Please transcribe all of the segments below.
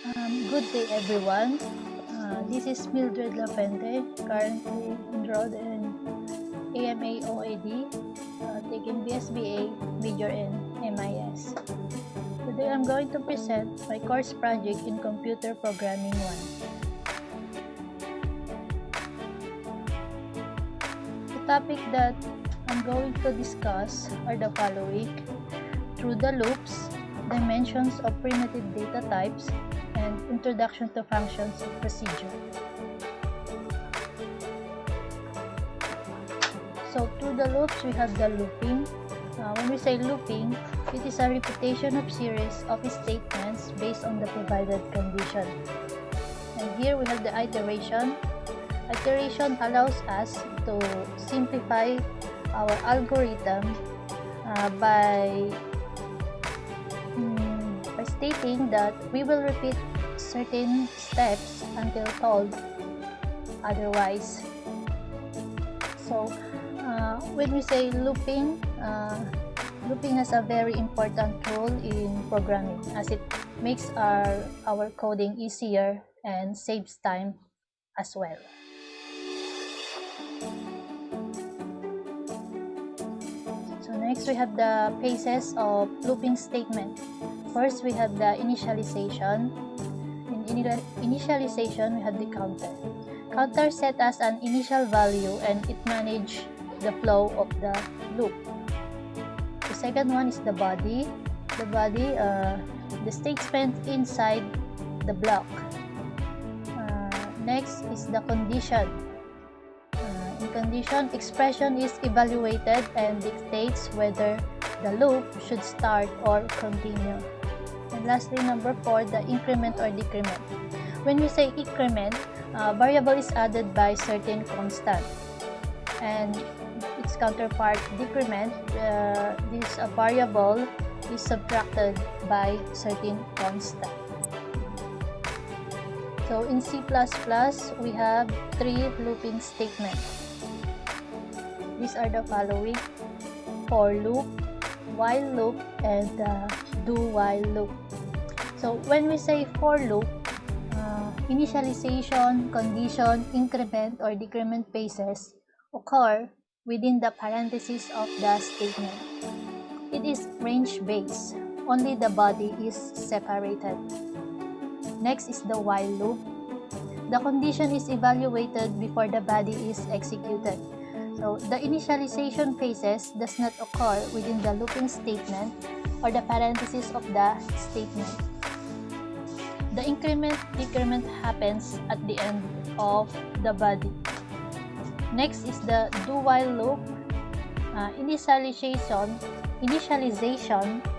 Good day everyone. This is Mildred Lapente, currently enrolled in AMA OAD, taking BSBA major in MIS. Today I'm going to present my course project in Computer Programming 1. The topic that I'm going to discuss are the following: through the loops, dimensions of primitive data types, and introduction to functions of procedure. So through the loops, we have the looping. When we say looping, it is a repetition of series of statements based on the provided condition. And here we have the iteration. Iteration allows us to simplify our algorithm by stating that we will repeat certain steps until told otherwise. So when we say looping, looping has a very important role in programming as it makes our coding easier and saves time as well. So next we have the phases of looping statement. First, we have the initialization. In initialization, we have the counter. Counter set as an initial value and it manages the flow of the loop. The second one is the body. The body, the statement inside the block. Next is the condition. In condition, expression is evaluated and dictates whether the loop should start or continue. And lastly, number 4, the increment or decrement. When we say increment, variable is added by certain constant. And its counterpart, decrement, this variable is subtracted by certain constant. So in C++, we have 3 looping statements. These are the following: for loop, while loop, and do-while loop. So when we say for loop, initialization, condition, increment, or decrement phases occur within the parentheses of the statement. It is range-based. Only the body is separated. Next is the while loop. The condition is evaluated before the body is executed. So the initialization phases does not occur within the looping statement or the parentheses of the statement. The increment-decrement happens at the end of the body. Next is the do-while loop. Initialization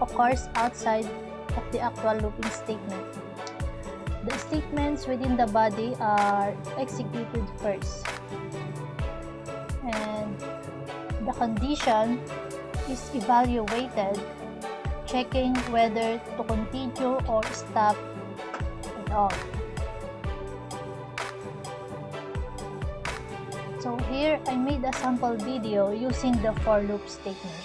occurs outside of the actual looping statement. The statements within the body are executed first. And the condition is evaluated, checking whether to continue or stop at all. So here I made a sample video using the for loop statement.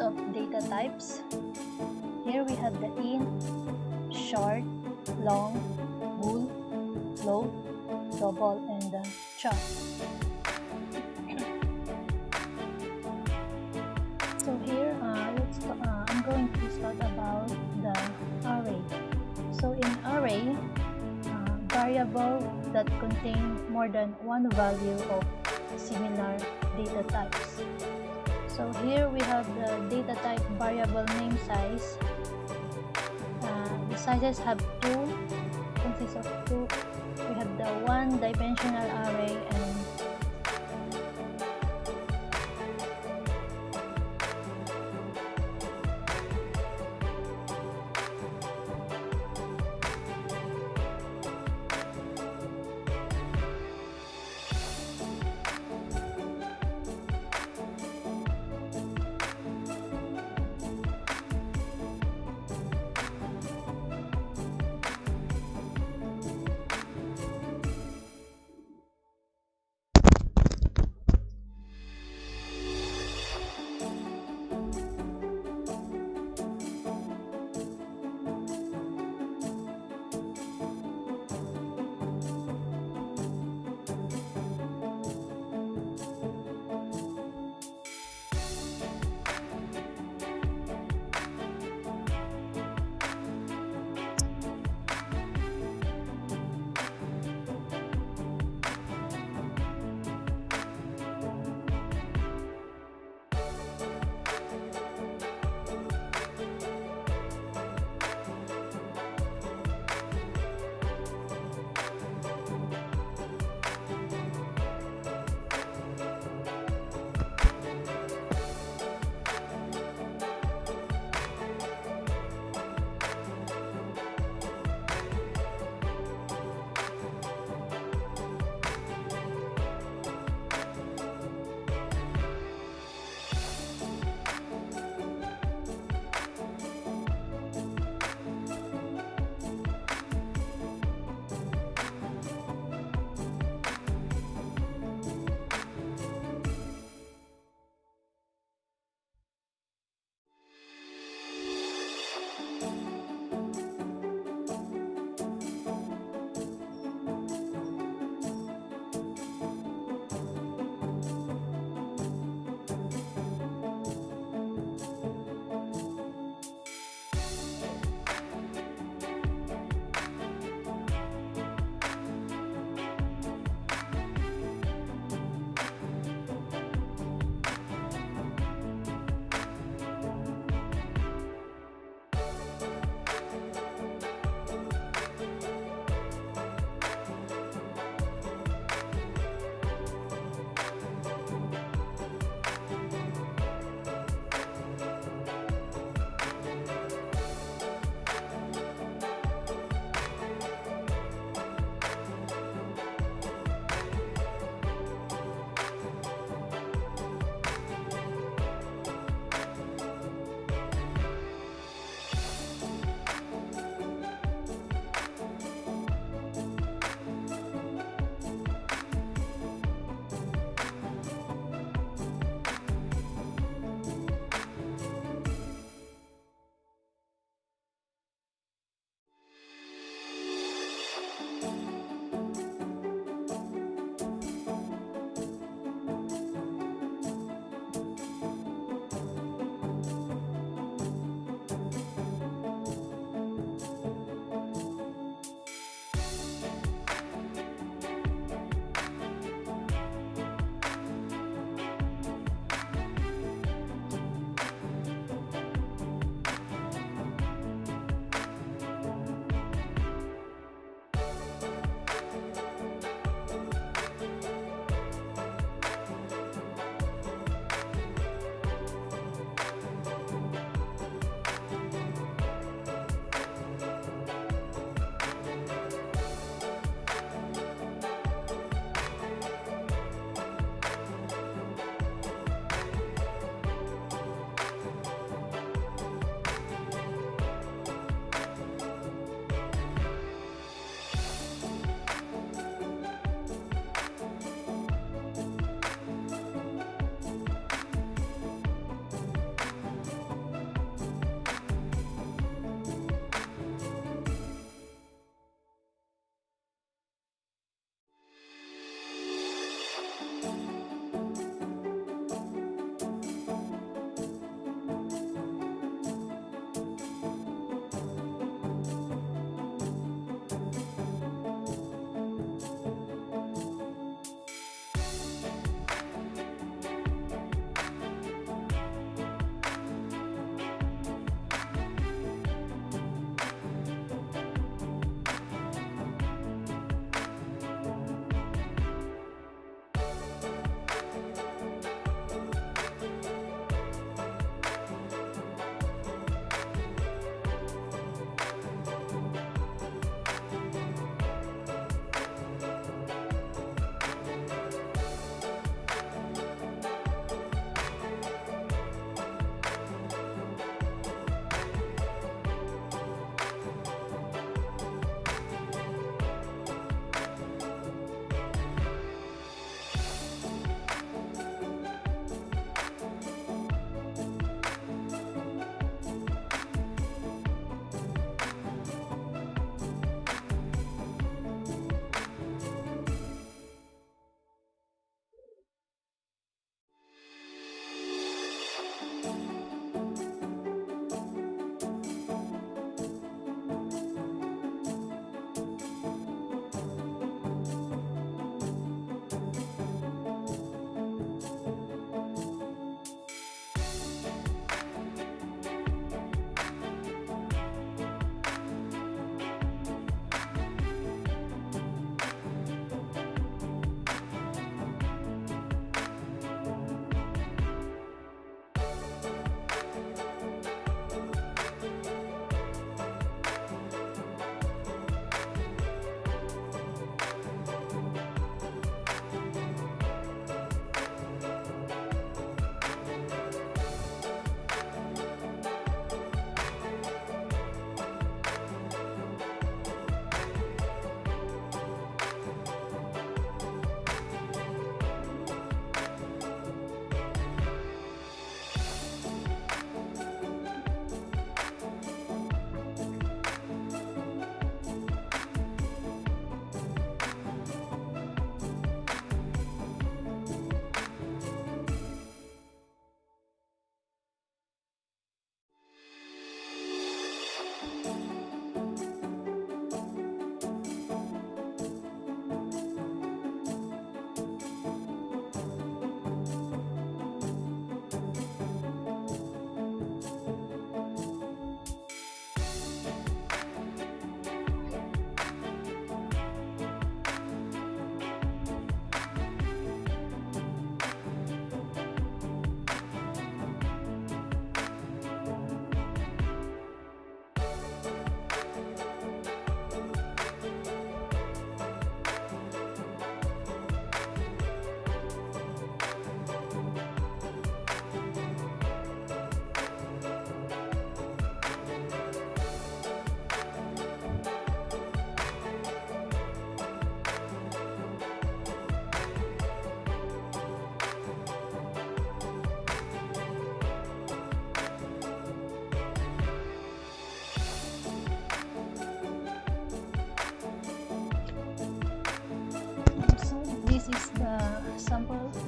of data types. Here we have the int, short, long, bool, float, double, and the char. So here, I'm going to start about the array. So in array, variable that contain more than one value of similar data types. So here we have the data type variable name size. The sizes have consists of two. We have the one-dimensional array and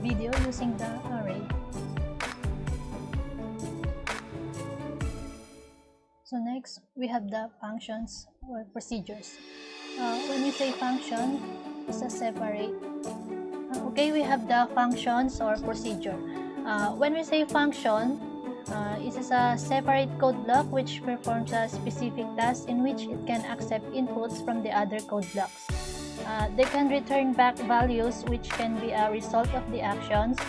video using the array. So next, we have the functions or procedures. When we say function, it's a separate. Okay, we have the functions or procedure. When we say function, it is a separate code block which performs a specific task in which it can accept inputs from the other code blocks. They can return back values which can be a result of the actions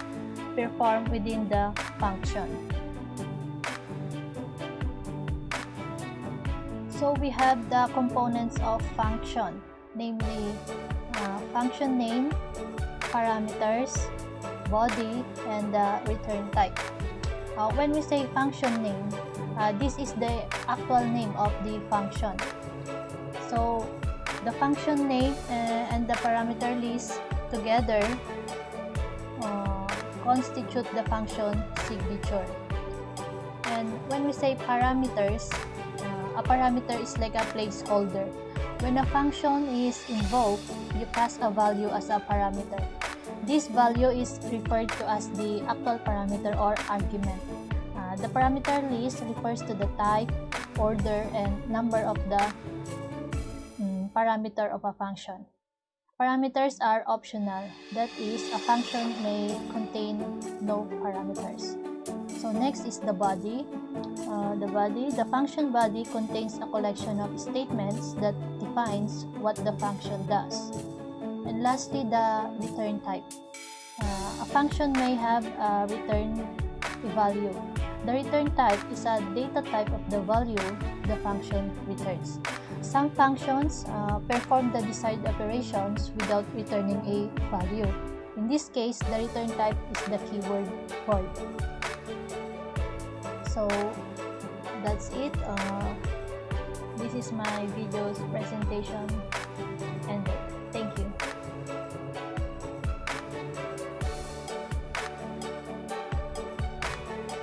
performed within the function. So we have the components of function, namely function name, parameters, body, and the return type. When we say function name, this is the actual name of the function. So the function name and the parameter list together constitute the function signature. And when we say parameters, a parameter is like a placeholder. When a function is invoked, you pass a value as a parameter. This value is referred to as the actual parameter or argument. The parameter list refers to the type, order, and number of the parameter of a function. Parameters are optional. That is, a function may contain no parameters. So next is the body. The function body contains a collection of statements that defines what the function does. And lastly, the return type. A function may have a return value. The return type is a data type of the value the function returns. Some functions perform the desired operations without returning a value. In this case, the return type is the keyword void. So that's it. This is my video's presentation ended.